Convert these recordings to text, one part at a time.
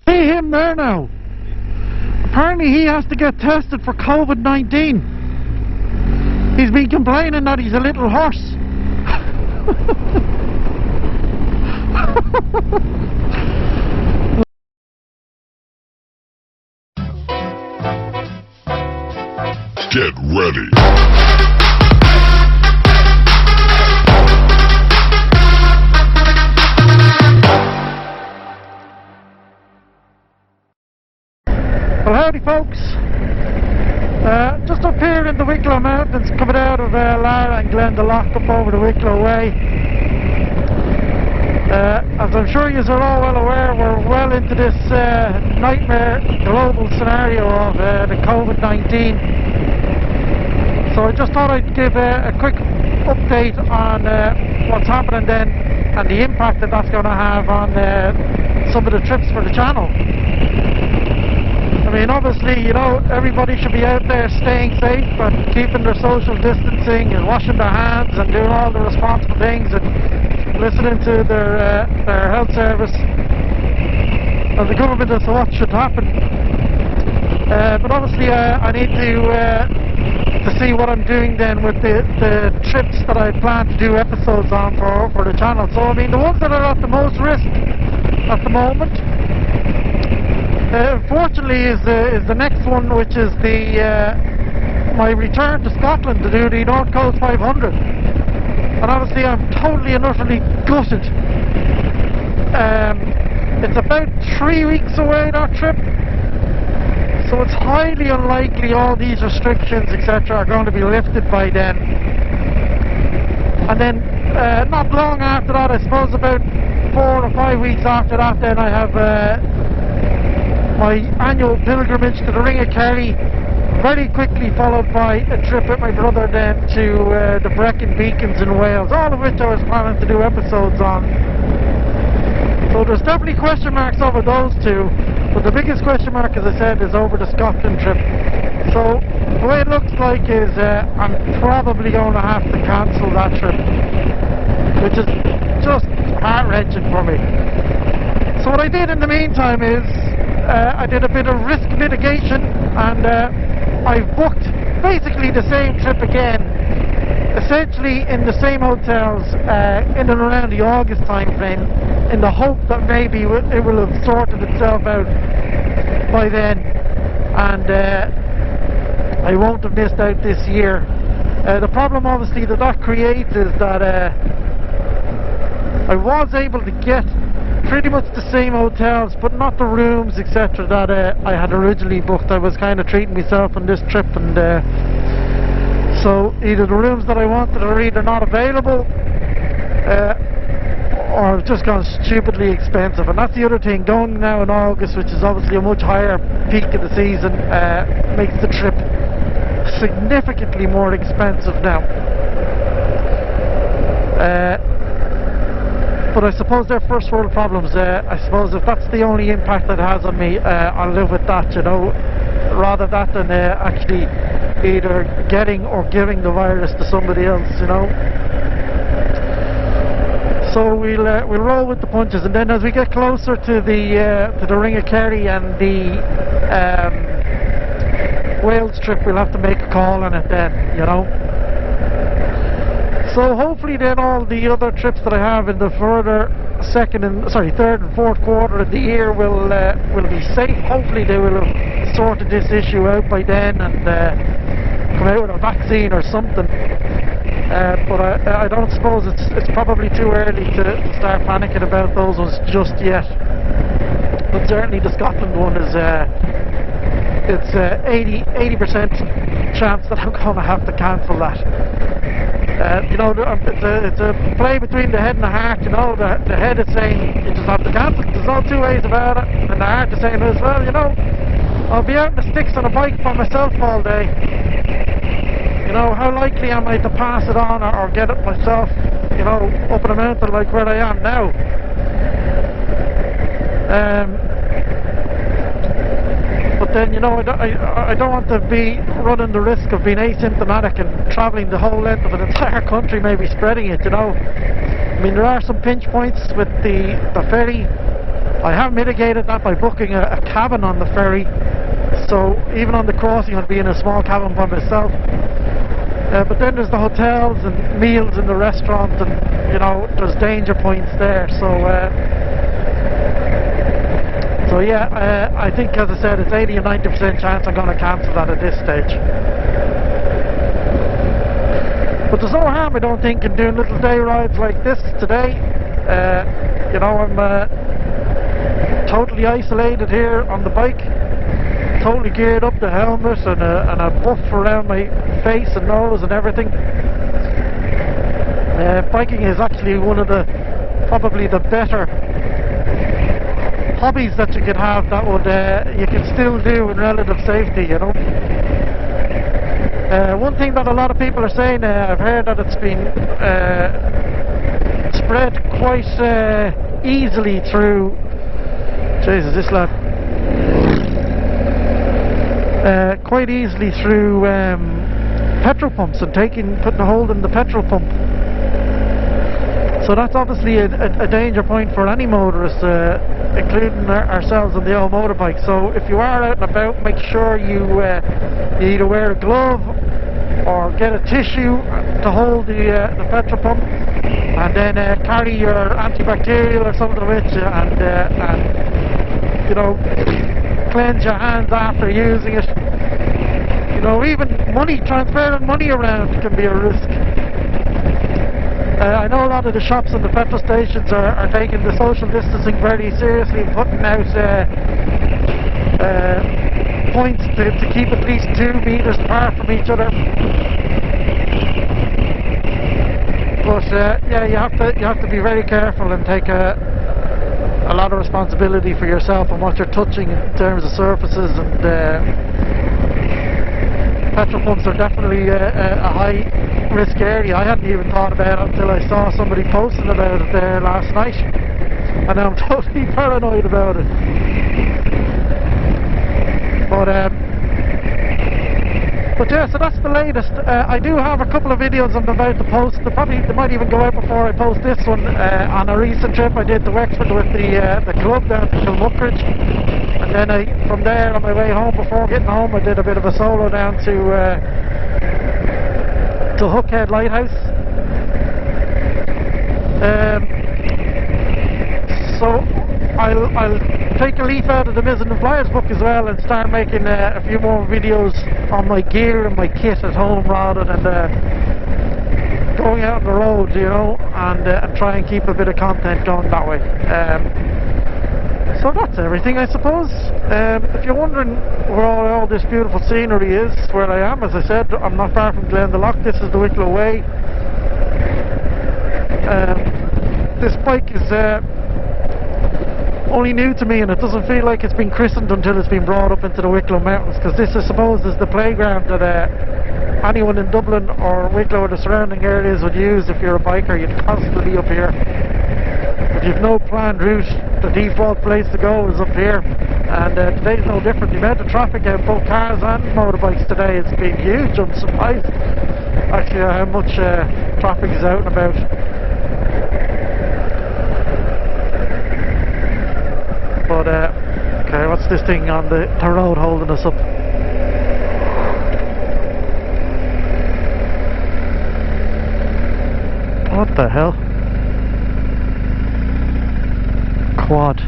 See him there now. Apparently he has to get tested for COVID-19. He's been complaining that he's a little horse. Get ready. Well, howdy folks. Just up here in the Wicklow Mountains, coming out of Lara and Glendalough up over the Wicklow Way. As I'm sure you are all well aware, we're well into this nightmare global scenario of the COVID-19. So I just thought I'd give a quick update on what's happening then and the impact that that's going to have on some of the trips for the channel. I mean, obviously, you know, everybody should be out there staying safe and keeping their social distancing and washing their hands and doing all the responsible things and listening to their health service and the government as to what should happen. But obviously, I need to see what I'm doing then with the trips that I plan to do episodes on for the channel. So, I mean, the ones that are at the most risk at the moment, unfortunately, is the next one, which is my return to Scotland to do the North Coast 500. And obviously, I'm totally and utterly gutted. It's about 3 weeks away, that trip. So it's highly unlikely all these restrictions, etc., are going to be lifted by then. And then, not long after that, I suppose about 4 or 5 weeks after that, then I have my annual pilgrimage to the Ring of Kerry, very quickly followed by a trip with my brother then to the Brecon Beacons in Wales, all of which I was planning to do episodes on. So there's definitely question marks over those two, but the biggest question mark, as I said, is over the Scotland trip. So the way it looks like is I'm probably going to have to cancel that trip, which is just heart-wrenching for me. So what I did in the meantime is I did a bit of risk mitigation, and I've booked basically the same trip again, essentially in the same hotels in and around the August time frame, in the hope that maybe it will have sorted itself out by then and I won't have missed out this year. The problem obviously that creates is that I was able to get pretty much the same hotels, but not the rooms, etc., that I had originally booked. I was kind of treating myself on this trip, and so either the rooms that I wanted are either not available or have just gone stupidly expensive. And that's the other thing, going now in August, which is obviously a much higher peak of the season, makes the trip significantly more expensive now. But I suppose they're first world problems. I suppose if that's the only impact that it has on me, I'll live with that, you know, rather that than actually either getting or giving the virus to somebody else, you know. So we'll roll with the punches, and then as we get closer to the Ring of Kerry and the Wales trip, we'll have to make a call on it then, you know. So hopefully then all the other trips that I have in the third and fourth quarter of the year will be safe. Hopefully they will have sorted this issue out by then and come out with a vaccine or something. But I don't suppose it's probably too early to start panicking about those ones just yet. But certainly the Scotland one is it's 80% chance that I'm going to have to cancel that. You know, it's a play between the head and the heart. You know, the head is saying you just have to cancel it, there's no two ways about it, and the heart is saying as well, you know, I'll be out in the sticks on a bike by myself all day. You know, how likely am I to pass it on or get it myself, you know, up in a mountain like where I am now? But then, you know, I don't want to be running the risk of being asymptomatic and travelling the whole length of an entire country, maybe spreading it, you know. I mean, there are some pinch points with the ferry I have mitigated that by booking a cabin on the ferry, so even on the crossing I'll be in a small cabin by myself. But then there's the hotels and meals in the restaurant, and you know, there's danger points there. So yeah, I think, as I said, it's 80 or 90% chance I'm going to cancel that at this stage. But there's no harm, I don't think, in doing little day rides like this today. You know, I'm totally isolated here on the bike, totally geared up, the helmet and a buff around my face and nose and everything. Biking is actually one of the, probably the better hobbies that you can have that would you can still do in relative safety, you know. One thing that a lot of people are saying, I've heard that it's been spread quite easily through, Jesus, this lad, quite easily through petrol pumps and putting a hold in the petrol pump. So that's obviously a danger point for any motorist, including ourselves on the old motorbike. So if you are out and about, make sure you either wear a glove or get a tissue to hold the petrol pump, and then carry your antibacterial or something with you, and you know, cleanse your hands after using it. You know, even transferring money around can be a risk. I know a lot of the shops and the petrol stations are taking the social distancing very seriously, putting out points to keep at least 2 meters apart from each other. But yeah, you have to be very careful and take a lot of responsibility for yourself and what you're touching in terms of surfaces, and petrol pumps are definitely a high risk area. I hadn't even thought about it until I saw somebody posting about it there last night, and I'm totally paranoid about it. But yeah, so that's the latest. I do have a couple of videos I'm about to post. They might even go out before I post this one, on a recent trip I did to Wexford with the club down to Kilmuckridge, and then from there on my way home, before getting home, I did a bit of a solo down to Hookhead Lighthouse. So I'll take a leaf out of the Mizzen and Flyers book as well, and start making a few more videos on my gear and my kit at home, rather than going out on the road, you know, and try and keep a bit of content going that way. So that's everything, I suppose. If you're wondering where all this beautiful scenery is, where I am, as I said, I'm not far from Glendalough. This is the Wicklow Way. This bike is only new to me, and it doesn't feel like it's been christened until it's been brought up into the Wicklow Mountains, because this, I suppose, is the playground that anyone in Dublin or Wicklow or the surrounding areas would use. If you're a biker, you'd constantly be up here. If you've no planned route, the default place to go is up here, and today's no different. The amount of traffic out, both cars and motorbikes today, has been huge. I'm surprised actually how much traffic is out and about. But okay, what's this thing on the road holding us up? What the hell? Quad.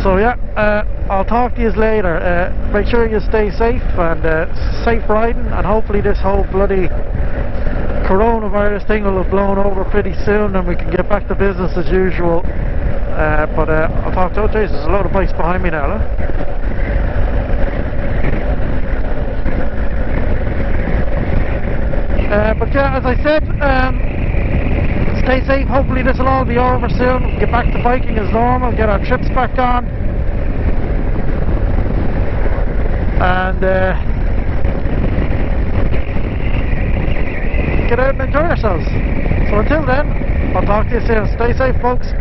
So yeah, I'll talk to you later. Make sure you stay safe, and safe riding, and hopefully this whole bloody coronavirus thing will have blown over pretty soon and we can get back to business as usual. But I'll talk to you. There's a lot of bikes behind me now, but yeah, as I said, stay safe. Hopefully this will all be over soon. We'll get back to biking as normal, get our trips back on, and get out and enjoy ourselves. So until then, I'll talk to you soon. Stay safe, folks.